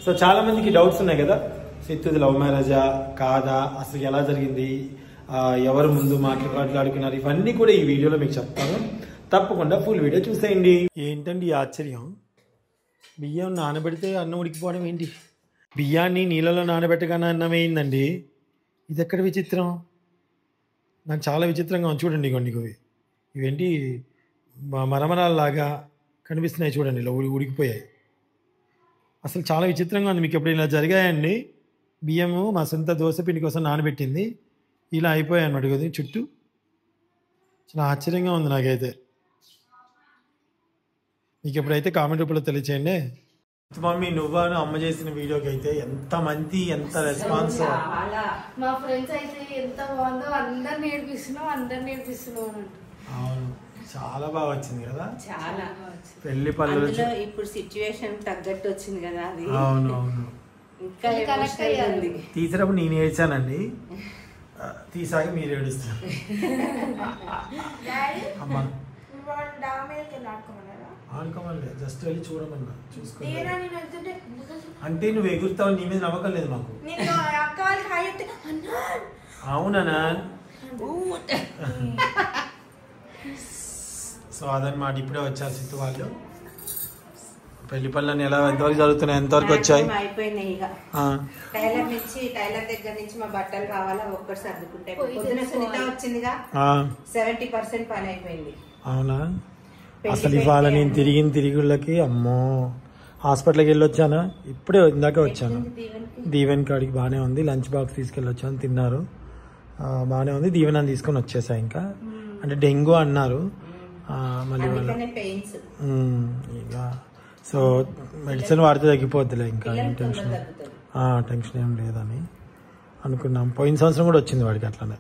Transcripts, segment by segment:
So చాలా మందికి doubts ఉన్నాయి కదా, సిత్తుది లవ్ మ్యారేజా కాదా, అసలు ఎలా జరిగింది, ఎవరు ముందు మాట్లాడుకున్నారు, ఇవన్నీ కూడా ఈ వీడియోలో మీకు చెప్తాను. తప్పకుండా ఫుల్ వీడియో చూసేయండి. ఏంటండి ఈ ఆశ్చర్యం, బియ్యం నానబెడితే అన్నం ఉడికిపోవడం ఏంటి? బియ్యాన్ని నీళ్ళలో నానబెట్టగానే అన్నం వేయిందండి. ఇది ఎక్కడ విచిత్రం? నాకు చాలా విచిత్రంగా ఉంది. చూడండి ఇగోండి, ఇవేంటి మరమరాల్లాగా కనిపిస్తున్నాయి చూడండి, ఇలా ఉడికిపోయాయి. అసలు చాలా విచిత్రంగా ఉంది. మీకు ఎప్పుడు ఇలా జరిగాయండి? బియ్యము మా సొంత దోశ పిండి కోసం నానబెట్టింది, ఇలా అయిపోయాయి అన్నమాట కదా చుట్టూ. చాలా ఆశ్చర్యంగా ఉంది నాకైతే. మీకు ఎప్పుడైతే కామెంట్ రూపంలో తెలియచేయండి. మమ్మీ నువ్వు అమ్మ చేసిన వీడియోకి అయితే ఎంత మంది, ఎంత రెస్పాన్స్. మా ఫ్రెండ్స్ అయితే ఎంత బాగుందో, అందరు నేర్పిస్తున్నావు. అవును, చాలా బాగా వచ్చింది కదా. చాలా పెళ్లి పనులు ఇప్పుడు సిచ్యువేషన్ తగ్గట్టు వచ్చింది కదా అది. అవునవును. ఇంకా తీసినప్పుడు నేను ఏడ్చానండి, తీసాక మీరు ఏడుస్తారు. అమ్మా ఆడుకోమని జస్ట్ వెళ్ళి చూడమన్నా, చూసుకో. అంటే నువ్వు ఎగురుతావు, నీ మీద నమ్మకం లేదు మాకు. అవునా? సో అదనమాట. ఇప్పుడే వచ్చారు సిత్తు వాళ్ళు. పెళ్లి పనులన్నీ ఎంతవరకు జరుగుతున్నాయి, ఎంతవరకు వచ్చాయి? అయిపోయినాయి. ఇక టైలర్ దగ్గర నుంచి మా బట్టలు రావాలా, ఒక్కటి సర్దుకుంటే పొద్దున సునీత వచ్చిందిగా, 70% పని అయిపోయింది. అవునా? అసలు ఇవాళ నేను తిరిగిళ్ళకి అమ్మో హాస్పిటల్కి వెళ్ళి వచ్చానా, ఇప్పుడే ఇందాక వచ్చాను. దీవెన్ కాడికి బాగానే ఉంది, లంచ్ బాక్స్ తీసుకెళ్ళి వచ్చాను, తిన్నారు, బాగానే ఉంది. దీవెన తీసుకొని వచ్చేసా. ఇంకా అంటే డెంగ్యూ అన్నారు మళ్ళీ ఇక. సో మెడిసిన్ వాడితే తగ్గిపోద్దిలే, ఇంకా ఏం టెన్షన్ ఏం లేదని అనుకున్నాం. పోయిన సంవత్సరం కూడా వచ్చింది వాడికి అట్లనే.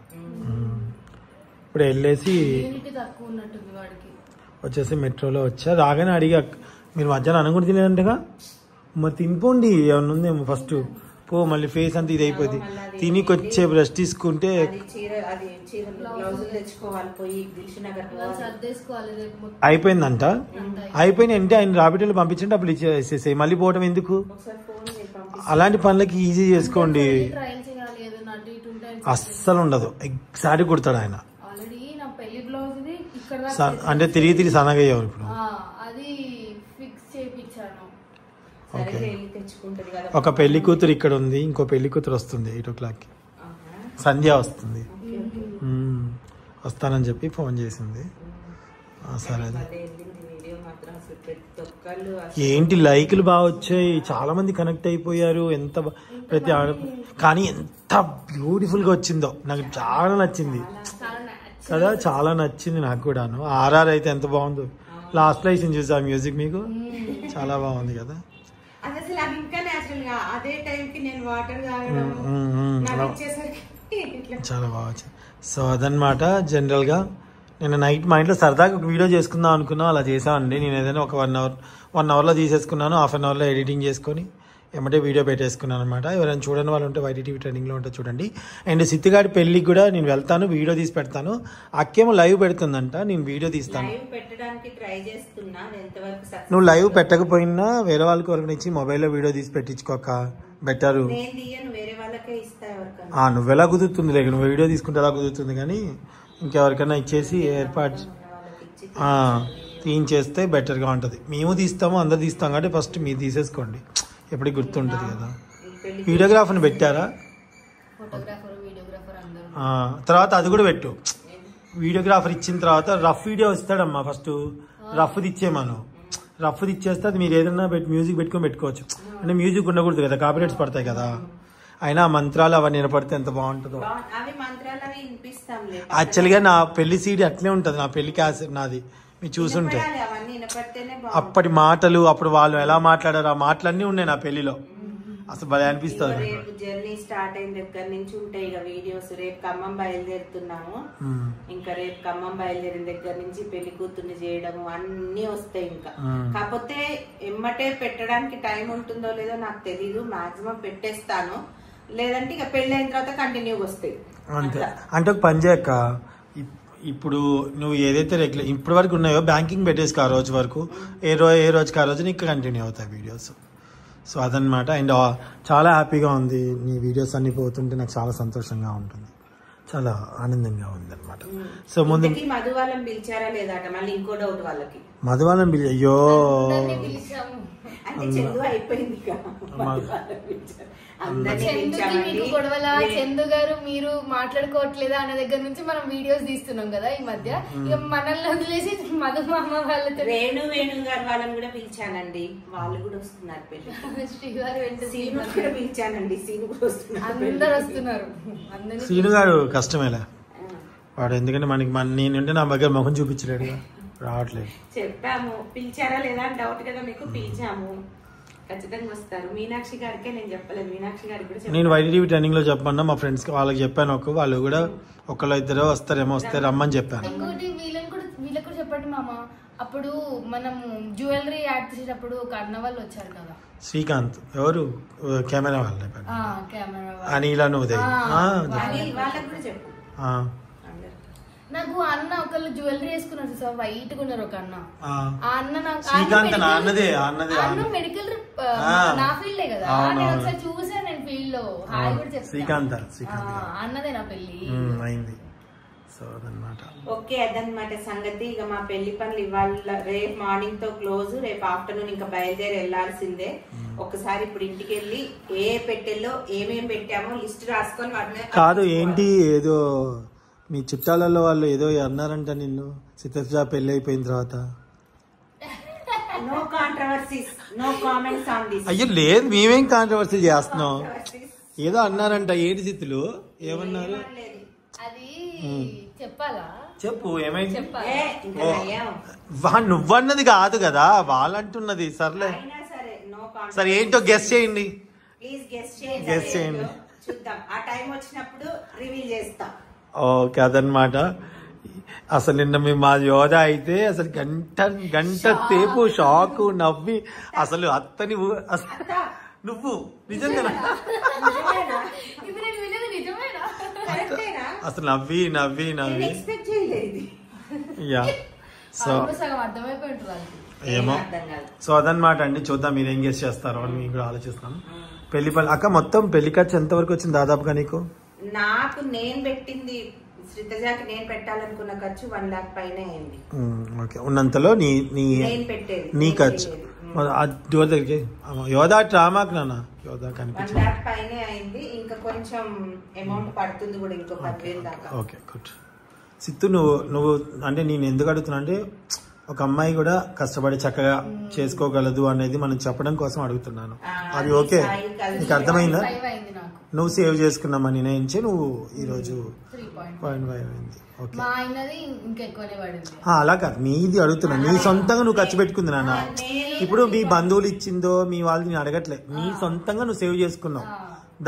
ఇప్పుడు వెళ్ళేసి వచ్చేసి మెట్రోలో వచ్చా. రాగానే అడిగా, మీరు మధ్యాహ్నం అన్నం కూడా తినేదంటగా, మరి తినిపోండి ఏమన్నా ఉందేమో ఫస్ట్ పో, మళ్ళీ ఫేస్ అంతా ఇది అయిపోద్ది. తినికొచ్చే బ్రష్ తీసుకుంటే అయిపోయిందంట. అయిపోయినాయి అంటే ఆయన రాబిటోళ్ళు పంపించండి, అప్పుడు ఇచ్చేసేసాయి. మళ్ళీ పోవడం ఎందుకు? అలాంటి పనులకి ఈజీ చేసుకోండి, అస్సలు ఉండదు. ఎగ్జాక్ట్ కుడతాడు ఆయన. అంటే తిరిగి సన్నగయ్యావు ఇప్పుడు. ఒక పెళ్లి కూతురు ఇక్కడ ఉంది, ఇంకో పెళ్లి కూతురు వస్తుంది 8 o'clockకి. సంధ్య వస్తుంది, వస్తానని చెప్పి ఫోన్ చేసింది. సరే. ఏంటి లైకులు బాగా వచ్చాయి, చాలా మంది కనెక్ట్ అయిపోయారు. ఎంత ప్రతి కానీ ఎంత బ్యూటిఫుల్ గా వచ్చిందో నాకు చాలా నచ్చింది కదా, చాలా నచ్చింది నాకు కూడాను. ఆర్ఆర్ అయితే ఎంత బాగుందో, లాస్ట్ లో ఇచ్చింది చూసా మ్యూజిక్, మీకు చాలా బాగుంది కదా. చాలా బాగా వచ్చింది. సో అదనమాట. జనరల్ గా నేను నైట్ మా ఇంట్లో సరదాగా ఒక వీడియో చేసుకుందాం అనుకున్నా, అలా చేసామండి. నేను ఏదైనా ఒక 1 hourలో తీసేసుకున్నాను, ½ an hourలో ఎడిటింగ్ చేసుకొని ఏమంటే వీడియో పెట్టేసుకున్నాను అనమాట. ఎవరైనా చూడని వాళ్ళు ఉంటే YTTV ట్రెండింగ్లో ఉంటే చూడండి. అండ్ సిత్తిగాడి పెళ్ళికి కూడా నేను వెళ్తాను, వీడియో తీసి పెడతాను. అక్కేమో లైవ్ పెడుతుందంట, నేను వీడియో తీస్తాను. నువ్వు లైవ్ పెట్టకపోయినా వేరే వాళ్ళకి ఎవరికి ఇచ్చి మొబైల్లో వీడియో తీసి పెట్టించుకోక బెటరు. నువ్వెలా కుదురుతుంది లేక, నువ్వు వీడియో తీసుకుంటే ఎలా కుదురుతుంది, కానీ ఇంకెవరికైనా ఇచ్చేసి ఏర్పాటు తీయించేస్తే బెటర్గా ఉంటుంది. మేము తీస్తాము, అందరు తీస్తాం కాబట్టి ఫస్ట్ మీరు తీసేసుకోండి, ఎప్పటికి గుర్తుంటుంది కదా. వీడియోగ్రాఫర్ని పెట్టారా? తర్వాత అది కూడా పెట్టు. వీడియోగ్రాఫర్ ఇచ్చిన తర్వాత రఫ్ వీడియో ఇస్తాడమ్మా, ఫస్ట్ రఫ్ది ఇచ్చేమను. రఫ్ది ఇచ్చేస్తే అది మీరు ఏదైనా మ్యూజిక్ పెట్టుకొని పెట్టుకోవచ్చు. అంటే మ్యూజిక్ ఉండకూడదు కదా, కాపీరైట్స్ పడతాయి కదా. అయినా మంత్రాలు అవన్నీ వినపడితే ఎంత బాగుంటుందో. యాక్చువల్గా నా పెళ్లి సీడీ అట్లే ఉంటుంది, నా పెళ్లి క్యాసెట్ నాది, మీరు చూసుంటే. అప్పటి మాటలు, అప్పుడు వాళ్ళు ఎలా మాట్లాడారు, ఆ మాటలన్నీ ఉన్నాయి నా పెళ్లిలో. అసలు భలే అనిపిస్తుంది. రేపు జర్నీ స్టార్ట్ అయిన దగ్గర నుంచి ఉంటాయి ఇక వీడియోస్. రేపు ఖమ్మం బయలుదేరుతున్నాము, ఇంకా రేపు ఖమ్మం బయలుదేరిన దగ్గర నుంచి పెళ్లి కూతుర్ని చేయడము అన్ని వస్తాయి. ఇంకా కాకపోతే ఎమ్మటే పెట్టడానికి టైం ఉంటుందో లేదో నాకు తెలీదు. మాక్సిమం పెట్టేస్తాను, లేదంటే ఇక పెళ్లి అయిన తర్వాత కంటిన్యూగా వస్తాయి అంతే. అంటే ఒక పని చేయక్క, ఇప్పుడు నువ్వు ఏదైతే రెగ్యులర్ ఇప్పటి వరకు ఉన్నాయో బ్యాంకింగ్ పెట్టేసుకో, ఆ రోజు వరకు ఏ రోజుకి ఆ రోజు నీకు కంటిన్యూ అవుతాయి వీడియోస్. సో అదనమాట. అండ్ చాలా హ్యాపీగా ఉంది, నీ వీడియోస్ అన్ని పోతుంటే నాకు చాలా సంతోషంగా ఉంటుంది, చాలా ఆనందంగా ఉంది అనమాట. సో ముందు మధువాళ్ళం పిలిచారా లేదా మళ్ళీ ఇంకో డౌట్ వాళ్ళకి. మధువాళ్ళం అయ్యో అంటే చందు అయిపోయింది చందు గారు మీరు మాట్లాడుకోవట్లేదా అనే దగ్గర నుంచి మనం వీడియోస్ తీస్తున్నాం కదా ఈ మధ్య. ఇక మనల్ని వదిలేసి మధుమామ వాళ్ళతో వేణు గారు వాళ్ళని కూడా పిలిచానండి, వాళ్ళు కూడా వస్తున్నారు పెళ్లి. శ్రీగారు సీను కూడా పిలిచానండి, సీను కూడా వస్తున్నారు, అందరు వస్తున్నారు. సీను గారు కష్టమేలా వాడు, ఎందుకంటే నేనుంటే నా దగ్గర ముఖం చూపించలేడు, రావట్లేదు. చెప్పాము పిలిచారా లేదా అని డౌట్ కదా మీకు, పిలిచాము ఖచ్చితంగా వస్తారు. మీనాక్షి గారికే నేను చెప్పలేదు, మీనాక్షి గారికి కూడా నేను వైటీవీ ట్రైనింగ్ లో చెప్పమన్నా మా ఫ్రెండ్స్ వాళ్ళకి చెప్పాను, వాళ్ళు కూడా ఒకళ్ళు ఇద్దరు వస్తారేమో, వస్తే రమ్మని చెప్పాను. ఇంకోటి వీళ్ళకి కూడా చెప్పండి మామ, అప్పుడు మనం జ్యువెలరీ యాడ్ చేసేటప్పుడు ఒక అన్న వాళ్ళు వచ్చారు కదా, శ్రీకాంత్ ఎవరు కెమెరా వాళ్ళు, అనిల్ ఉదయ్, వాళ్ళకి కూడా చెప్పు. నాకు అన్న ఒకళ్ళు జ్యువెలరీ వేసుకున్నారు సార్, వైట్ గా ఉన్నారు ఒక అన్న. ఆ అన్న నాకు శ్రీకాంత్ అన్న మెడికల్ నా ఫీల్డే కదా, నేను ఒకసారి చూసాను నేను ఫీల్డ్ లో. హాయ్ కూడా చెప్తాను, శ్రీకాంత్ అన్నదే నా పెళ్లి అయింది. సో అదనమాట. ఓకే అదనమాట సంగతి. ఇక మా పెళ్లి పనులు ఇవాళ రేపు మార్నింగ్ తో క్లోజ్, రేపు ఆఫ్టర్నూన్ ఇంకా బయలుదేరి వెళ్లాల్సిందే. ఒకసారి ఇప్పుడు ఇంటికి వెళ్ళి ఏ పెట్టెల్లో ఏమేం పెట్టామో లిస్ట్ రాసుకొని వాటిని. కాదు ఏంటి, ఏదో మీ చుట్టాలలో వాళ్ళు ఏదో అన్నారంట నిన్ను, సితజ పెళ్లి అయిపోయిన తర్వాత. No controversies, no comments on this. అయ్యో లేదు, మేమేం కాంట్రవర్సీ చేస్తున్నాం, ఏదో అన్నారంట. ఏంటి జిత్తులు ఏమన్నారు, అది చెప్పాలా? చెప్పు ఏమైంది. ఇంకా నువ్వన్నది కాదు కదా, వాళ్ళంటున్నది. సర్లే సరే ఏంటో గెస్ చేయండి, ప్లీజ్ గెస్ చేయండి, చూద్దాం. ఆ టైం వచ్చినప్పుడు రివీల్ చేస్తాం. ఓకే అదనమాట. అసలు నిన్న మా యోధ అయితే అసలు గంట సేపు షాక్ నవ్వి అసలు అత్తని నువ్వు నిజంగా అసలు నవ్వి నవ్వి నవ్వి యా. సో ఏమో, సో అదనమాట అండి. చూద్దాం మీరు ఏం గెస్ చేస్తారో అని మీకు కూడా ఆలోచిస్తాను. పెళ్లి అక్క మొత్తం పెళ్లి ఖర్చు ఎంత వరకు వచ్చింది దాదాపుగా నీకు? నాకు నేను పెట్టింది, శ్రీతజాకి నేను పెట్టాలనుకున్న ఖర్చు 1 lakh పైన అయింది. ఓకే, ఉన్నంతలో నీ ఖర్చు దగ్గరికి యోధా డ్రామాకి నాన్న యోధా కనిపించింది 1 lakh పైన అయింది. ఇంకా కొంచెం అమౌంట్ పడుతుంది కూడా, ఇంకో 10,000 దాకా. Okay good. సిత్తు నువ్వు అంటే నేను ఎందుకు అడుగుతున్నా అంటే, ఒక అమ్మాయి కూడా కష్టపడి చక్కగా చేసుకోగలదు అనేది మనం చెప్పడం కోసం అడుగుతున్నాను. అది ఓకే, నీకు అర్థమైందా? నువ్వు సేవ్ చేసుకున్న మనీ నుంచి నువ్వు ఈ రోజు 3.5 అయింది. అలా కాదు, నీది అడుగుతున్నా, నీ సొంతంగా నువ్వు ఖర్చు పెట్టుకుంది నాన్న. ఇప్పుడు మీ బంధువులు ఇచ్చిందో మీ వాళ్ళు నేను అడగట్లే, నీ సొంతంగా నువ్వు సేవ్ చేసుకున్నావు,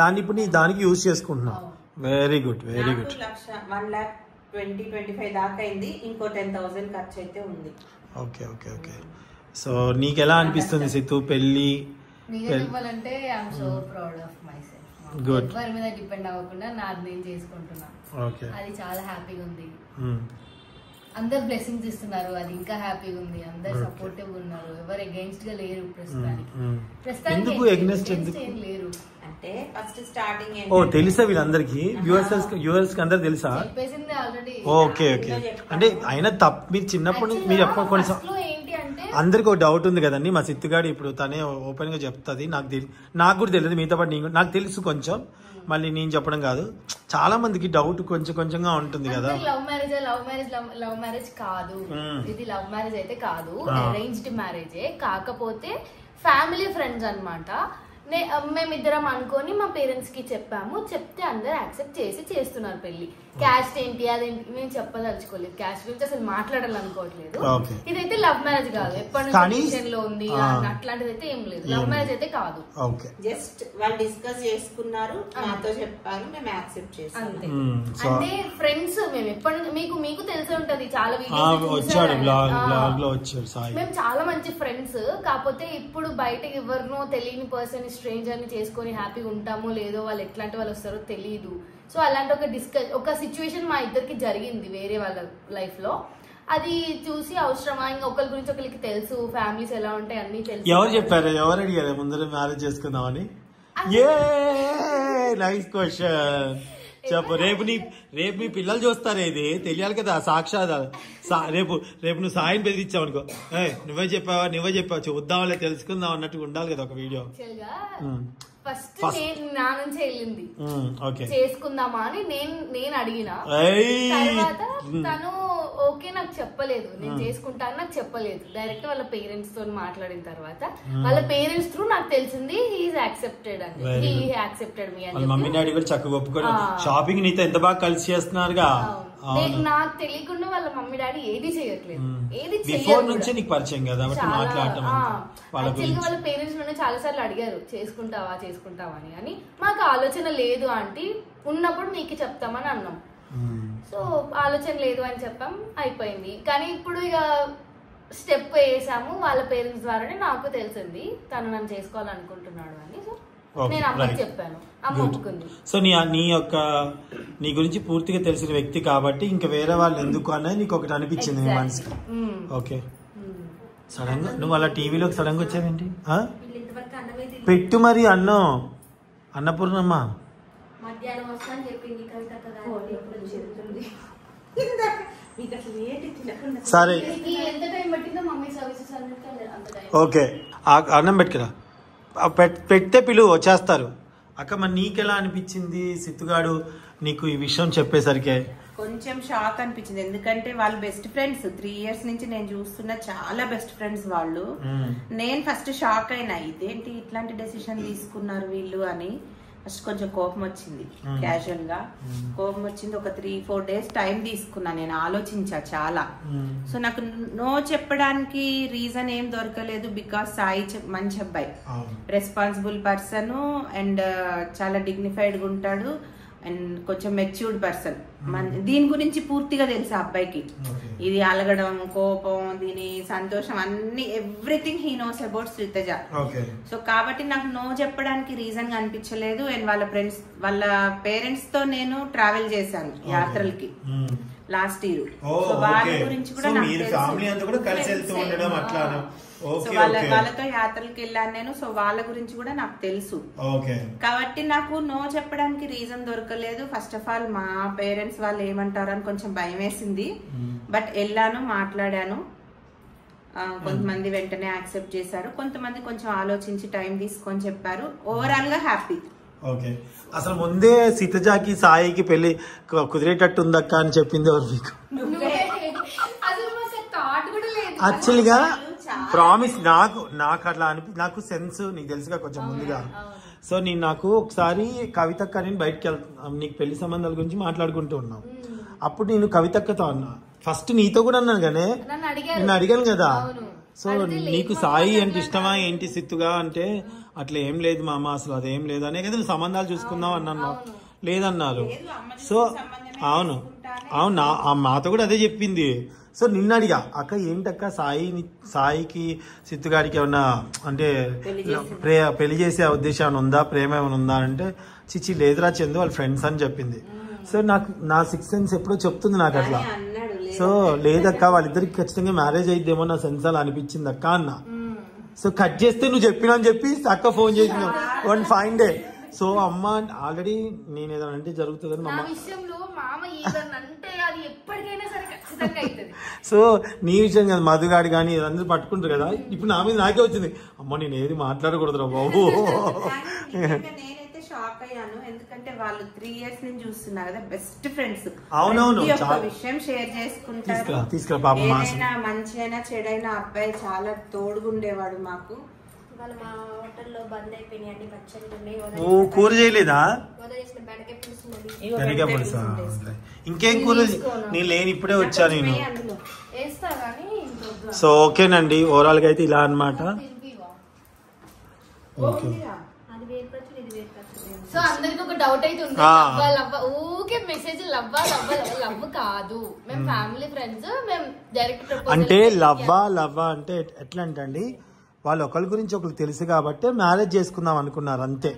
దాన్ని ఇప్పుడు నీ దానికి యూజ్ చేసుకుంటున్నావు. Very good very good. 1,20,25 దాకా అయింది, ఇంకో 10,000 ఖర్చు అయితే ఉంది. Okay okay okay. సో నీకు ఎలా అనిపిస్తుంది సిత్తు పెళ్లి? గుడ్. ఎవరి మీద డిపెండ్ అవ్వకుండా నాది నేను చేసుకుంటున్నా, అది చాలా హ్యాపీగా ఉంది. అందరు బ్లెస్సింగ్స్ ఇస్తున్నారు, అది ఇంకా హ్యాపీగా ఉంది. అందరు సపోర్టివ్ ఉన్నారు, ఎవరు అగైన్స్ట్ గా లేరు ప్రస్తుతానికి ఏం లేరు. అంటే ఫస్ట్ స్టార్టింగ్ ఓ తెలుసా వీళ్ళందరికి, వ్యూవర్స్ కి అందరు తెలుసా? చెప్పేసింది ఆల్రెడీ. Okay okay. అంటే అయినా మీరు చిన్నప్పటి నుంచి మీరు చెప్పండి కొంచెం, అందరికి ఒక డౌట్ ఉంది కదండి. మా సిత్తుగాడు ఇప్పుడు తనే ఓపెన్ గా చెప్తుంది, నాకు కూడా తెలియదు, మీతో పాటు నాకు తెలుసు కొంచెం, మళ్ళీ నేను చెప్పడం కాదు, చాలా మందికి డౌట్ కొంచెంగా ఉంటుంది కదా. లవ్ మ్యారేజ్ కాదు ఇది, లవ్ మ్యారేజ్ అయితే కాదు, అరేంజ్డ్ మ్యారేజే. కాకపోతే ఫ్యామిలీ ఫ్రెండ్స్ అన్నమాట. మేమిద్దరం అనుకొని మా పేరెంట్స్ కి చెప్పాము, చెప్తే అందరు యాక్సెప్ట్ చేసి చేస్తున్నారు పెళ్లి. క్యాస్ట్ ఏంటి అదేంటి మేము చెప్పదలుచుకోలేదు, క్యాస్ట్ గురించి అసలు మాట్లాడాలనుకోవట్లేదు. ఇదైతే లవ్ మ్యారేజ్ కాదు, ఎప్పటి నుంచి లో ఉంది అట్లాంటిది అయితే ఏం లేదు, లవ్ మ్యారేజ్ అయితే కాదు. జస్ట్ వాళ్ళు డిస్కస్ చేసుకున్నారు, నాతో చెప్పారు, మేము యాక్సెప్ట్ చేసాం అంతే. అంటే ఫ్రెండ్స్ మేము ఎప్పటి నుంచి మీకు తెలిసే ఉంటది, చాలా మేము చాలా మంచి ఫ్రెండ్స్. కాకపోతే ఇప్పుడు బయటకి ఎవరినో తెలియని పర్సన్ స్ట్రేంజర్ ని చేసుకొని హ్యాపీగా ఉంటామో లేదో, వాళ్ళు ఎట్లాంటి వాళ్ళు వస్తారో తెలియదు. సో అలాంటి ఒక సిచ్యువేషన్ మా ఇద్దరికి జరిగింది వేరే వాళ్ళ లైఫ్ లో. అది చూసి అవసరమా, ఇంకా ఒకరి గురించి ఒకరికి తెలుసు, ఫ్యామిలీస్ ఎలా ఉంటాయి అన్ని తెలుసు. ఎవరు చెప్పారు, ఎవరు అడిగారు ముందర మ్యారేజ్ చేసుకుందామని? Nice question. చెప్పు. రేపు నీ పిల్లలు చూస్తారే, ఇది తెలియాలి కదా. సాక్షాత్ రేపు నువ్వు సాయం బెదిరించావు అనుకో, నువ్వే చెప్పావా చూద్దాంలే తెలుసుకుందాం అన్నట్టుగా ఉండాలి కదా ఒక వీడియో. ఫస్ట్ నా నుంచి వెళ్ళింది చేసుకుందామా అని నేను అడిగిన తర్వాత తను ఓకే నాకు చెప్పలేదు, నేను చేసుకుంటా అని నాకు చెప్పలేదు. డైరెక్ట్ వాళ్ళ పేరెంట్స్ తో మాట్లాడిన తర్వాత వాళ్ళ పేరెంట్స్ త్రూ నాకు తెలిసింది హీఈస్ యాక్సెప్టెడ్ అని. హీ యాక్సెప్టెడ్ మీ అని. మమ్మీ డాడీ కూడా చక్కగా ఒప్పుకొని షాపింగ్ నీతో ఎంత బాగా కలిసి చేస్తున్నారుగా. నాకు తెలియకుండా వాళ్ళ మమ్మీ డాడీ ఏది చేయట్లేదు, ఏది నుంచి నీకు పరిచయం కదా మాట్లాడటం. వాళ్ళ పేరెంట్స్ నన్ను చాలా సార్లు అడిగారు చేసుకుంటావా అని. అని మాకు ఆలోచన లేదు ఆంటీ, ఉన్నప్పుడు మీకు చెప్తామని అన్నాం. సో ఆలోచన లేదు అని చెప్పాం, అయిపోయింది. కానీ ఇప్పుడు ఇక స్టెప్ వేసాము. వాళ్ళ పేరెంట్స్ ద్వారానే నాకు తెలిసింది తను నన్ను చేసుకోవాలనుకుంటున్నాడు అని. సో నేను అమ్మకి చెప్పాను, అమ్మ ఒప్పుకుంది. సో నీ గురించి పూర్తిగా తెలిసిన వ్యక్తి కాబట్టి ఇంకా వేరే వాళ్ళు ఎందుకు అనేది నీకు ఒకటి అనిపించింది నీ మనసుకి. ఓకే. సడన్ గా నువ్వు అలా టీవీలోకి సడన్ గా వచ్చావేంటి? పెట్టు మరి అన్నపూర్ణమ్మ సరే ఓకే. అన్నం పెట్టుకురా, పెడితే పిలువు వచ్చేస్తారు. అక్క మరి నీకెలా అనిపించింది సిత్తుగాడు నీకు ఈ విషయం చెప్పేసరికి? కొంచెం షాక్ అనిపించింది, ఎందుకంటే వాళ్ళు బెస్ట్ ఫ్రెండ్స్. 3 years నుంచి నేను చూస్తున్న చాలా బెస్ట్ ఫ్రెండ్స్ వాళ్ళు. నేను ఫస్ట్ షాక్ అయినా, ఇదేంటి ఇట్లాంటి డెసిషన్ తీసుకున్నారు వీళ్ళు అని. ఫస్ట్ కొంచెం కోపం వచ్చింది, క్యాజువల్ గా కోపం వచ్చింది. ఒక 3-4 days టైం తీసుకున్నా, నేను ఆలోచించా చాలా. సో నాకు నో చెప్పడానికి రీజన్ ఏం దొరకలేదు. బికాస్ సాయి మంచి అబ్బాయి, రెస్పాన్సిబుల్ పర్సన్ అండ్ చాలా డిగ్నిఫైడ్ గా ఉంటాడు అండ్ కొంచెం మెచ్యూర్డ్ పర్సన్. దీని గురించి పూర్తిగా తెలుసు ఆ అబ్బాయికి. ఇది అలగడం, కోపం, దీని సంతోషం అన్ని everything he knows about Srithaja. So కాబట్టి నాకు నో చెప్పడానికి రీజన్ గా అనిపించలేదు. అండ్ వాళ్ళ పేరెంట్స్ తో నేను ట్రావెల్ చేశాను యాత్రలకి లాస్ట్ ఇయర్. సో వాళ్ళ గురించి కూడా వాళ్ళతో యాత్రలకు వెళ్ళాను నేను. సో వాళ్ళ గురించి కూడా నాకు తెలుసు కాబట్టి నాకు నో చెప్పడానికి రీజన్ దొరకలేదు. ఫస్ట్ ఆఫ్ ఆల్ మా పేరెంట్స్ వాళ్ళు ఏమంటారు అని కొంచెం భయం వేసింది. బట్ వెళ్ళాను, మాట్లాడాను. కొంతమంది వెంటనే యాక్సెప్ట్ చేశారు, కొంతమంది కొంచెం ఆలోచించి టైం తీసుకొని చెప్పారు. ఓవరాల్ గా హ్యాపీ. ఓకే. అసలు ముందే సితజాకి సాయికి పెళ్లి కుదిరేటట్టు ఉందక్క అని చెప్పింది ఎవరు మీకు? యాక్చువల్గా ప్రామిస్ నాకు అట్లా నాకు సెన్స్ నీకు తెలుసుగా కొంచెం ముందుగా. సో నాకు ఒకసారి కవితక్క నేను బయటకు నీకు పెళ్లి సంబంధాల గురించి మాట్లాడుకుంటూ ఉన్నాం. అప్పుడు నేను కవితక్కతో అన్నా, ఫస్ట్ నీతో కూడా అన్నాను కానీ నేను అడిగాను కదా. సో నీకు సాయి అంటే ఇష్టమా ఏంటి సిత్తుగా అంటే, అట్లా ఏం లేదు మామ, అసలు అదేం లేదు అనే కదా నువ్వు సంబంధాలు చూసుకుందాం అన్నాను. లేదన్నారు. సో అవును మాతో కూడా అదే చెప్పింది. సో నిన్న అడిగా, అక్క ఏంటక్క సాయికి సిత్తుగాడికి ఏమన్నా అంటే పెళ్లి చేసే ఉద్దేశం ఏమైనా ఉందా, ప్రేమ ఏమైనా ఉందా అంటే, చిచ్చి లేదురా చందు వాళ్ళ ఫ్రెండ్స్ అని చెప్పింది. సో నా 6 సెన్స్ ఎప్పుడో చెప్తుంది నాకు అట్లా. సో లేదక్క వాళ్ళిద్దరికి ఖచ్చితంగా మ్యారేజ్ అయిద్దేమో నా సెన్స్ అలా అనిపించింది అక్క అన్న. సో కట్ చేస్తే నువ్వు చెప్పినా అని చెప్పి అక్క ఫోన్ చేసిన 1 fine day. సో అమ్మ ఆల్రెడీ నేను ఏదైనా అంటే జరుగుతుందని సో నీ విషయం కదా, మధుగాడు కానీ అందరూ పట్టుకుంటారు కదా. ఇప్పుడు నా మీద నాకే వచ్చింది, అమ్మ నేను ఏది మాట్లాడకూడదురా బాబు. నేనైతే షాక్ అయ్యాను, ఎందుకంటే వాళ్ళు 3 years నుంచి చూస్తున్నారు కదా, బెస్ట్ ఫ్రెండ్స్. అవునవును, విషయం షేర్ చేసుకుంటారు. ఏదైనా మంచి అయినా చెడైనా అబ్బాయి చాలా తోడుగుండేవాడు మాకు. కూర చేయలేదా? ఇంకేం కూర? నేను లేని ఇప్పుడే వచ్చా నేను. సో ఓకేనండి, ఓవరాల్ గా అయితే ఇలా అన్నమాట. ఓకే. సో అందరికి ఒక డౌట్ అయితే ఉంది, ఊకే మెసేజ్ లవ్ కాదు, మేము ఫ్యామిలీ ఫ్రెండ్స్, మేము డైరెక్ట్ అంటే లవ్వా అంటే ఎట్లా అంటే వాళ్ళు ఒకరి గురించి ఒకరికి తెలుసు కాబట్టి మ్యారేజ్ చేసుకుందాం అనుకున్నారు అంతే.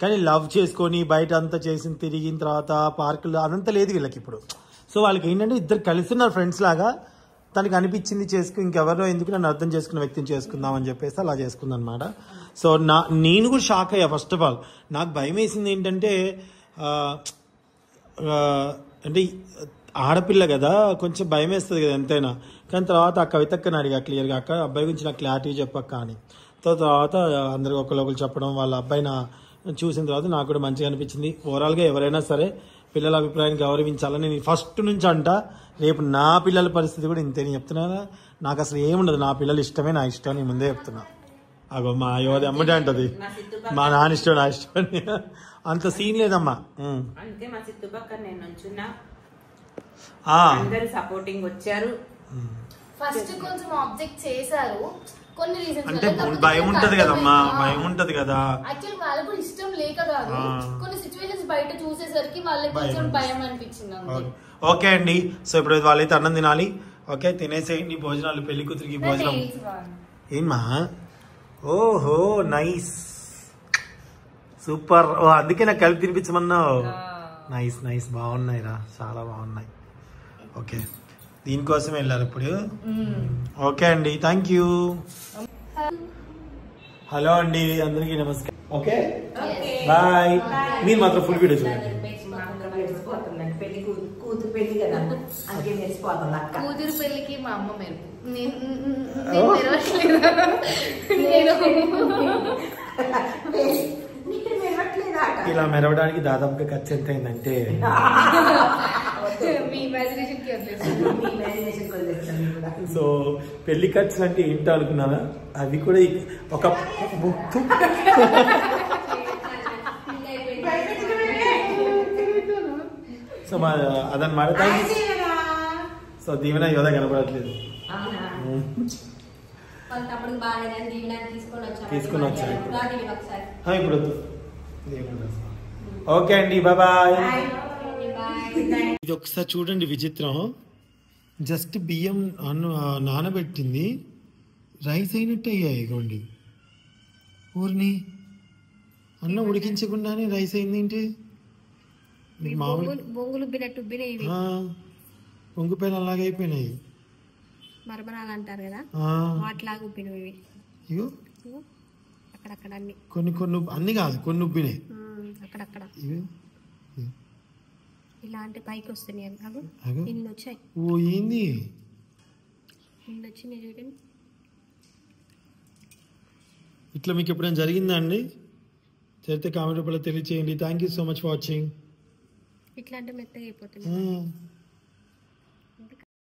కానీ లవ్ చేసుకొని బయట అంతా చేసిన తిరిగిన తర్వాత పార్కులు అదంతా లేదు వీళ్ళకి ఇప్పుడు. సో వాళ్ళకి ఏంటంటే ఇద్దరు కలిసి ఉన్నారు ఫ్రెండ్స్ లాగా, తనకి అనిపించింది ఇంకెవరో ఎందుకు నన్ను అర్థం చేసుకున్న వ్యక్తిని చేసుకుందాం అని చెప్పేసి అలా చేసుకుంది అనమాట. సో నేను కూడా షాక్ అయ్యా. ఫస్ట్ ఆఫ్ ఆల్ నాకు భయం వేసింది ఏంటంటే అంటే ఆడపిల్ల కదా, కొంచెం భయం వేస్తుంది కదా ఎంతైనా. కానీ తర్వాత ఆ కవితక్కని అడిగా క్లియర్గా, అక్క అబ్బాయి గురించి నాకు క్లారిటీ చెప్పక్క అని. తర్వాత అందరికి ఒకరు చెప్పడం, వాళ్ళ అబ్బాయిని చూసిన తర్వాత నాకు కూడా మంచిగా అనిపించింది. ఓవరాల్గా ఎవరైనా సరే పిల్లల అభిప్రాయాన్ని గౌరవించాలని నేను ఫస్ట్ నుంచి అంట. రేపు నా పిల్లల పరిస్థితి కూడా ఇంతే. నేను చెప్తున్నా, నాకు అసలు ఏముండదు, నా పిల్లలు ఇష్టమే, నా ఇష్టం. నేను ముందే చెప్తున్నా. అగో మా యువది అమ్మటే అంటది, మా నాన్న ఇష్టం నా ఇష్టం అని. అంత సీన్ లేదమ్మా. అంతే, మా చుట్టుపక్కల నేను నుంచున్నా, అందరు సపోర్టింగ్ వచ్చారు. ఫస్ట్ కొంచెం ఆబ్జెక్ట్ చేశారు కొన్ని రీజన్స్, అంటే భయం ఉంటది కదమ్మా, భయం ఉంటది కదా. యాక్చువల్లీ వాళ్ళకు కూడా ఇష్టం లేక కాదు, కొన్ని సిచ్యువేషన్స్ బయట చూసేసరికి వాళ్ళకి కొంచెం భయం అనిపించింది. ఓకే అండి, సో ఇప్పుడు వాళ్ళైతే అన్నం తినాలి. ఓకే, తినేసేయండి భోజనాలు. పెళ్లి కూతురికి భోజనం ఏమా? ఓహో నైస్, సూపర్. ఓ అందుకే నాకు కలిపి తినిపించమన్నావు. నైస్ నైస్, బాగున్నాయి రా, చాలా బాగున్నాయి. ఓకే, దీనికోసం వెళ్ళారు ఇప్పుడు. ఓకే అండి, థ్యాంక్ యూ. హలో అండి, అందరికీ నమస్కారం. Okay bye. మీరు మాత్రం ఫుల్ వీడియో చూడండి. కూతురు పెళ్లికి మా అమ్మ మెరుపు, ఇలా మెరవడానికి దాదాపుగా ఖర్చు ఎంత అయిందంటే, సో పెళ్లి ఖర్చులు అంటే ఏంటో అనుకున్నారా? అది కూడా ఒక సో మా అదనమాట. సో దీవెన యోధ కనపడట్లేదు, తీసుకుని వచ్చాను ఇప్పుడు. ఓకే అండి, బాయ్. ఇది ఒకసారి చూడండి, విచిత్రం. జస్ట్ బియ్యం నానబెట్టింది, రైస్ అయినట్టు అయ్యాయి. ఇగోండి, ఊరిని అన్నం ఉడికించకుండానే రైస్ అయింది ఏంటి? పొంగిపోయిన అలాగే అయిపోయినాయి. మరమరాలు అంటారు కదా, వాటిలాగా ఉబ్బినవి. ఇగో అక్కడక్కడ అన్ని, కొన్ని అన్ని కాదు, కొన్ని ఉబ్బినాయి అక్కడక్కడ. ఇలాంటి పైకి వస్తున్నాయి ఇన్ని వచ్చాయి. ఓ ఏంది ఇన్ని వచ్చినాయి చూడండి. ఇట్లా మీకు ఎప్పుడైనా జరిగిందా అండి? జరిగితే కామెంట్ రూపంలో తెలియచేయండి. Thank you so much for watching. ఇట్లా అంటే మెత్తగా అయిపోతుంది.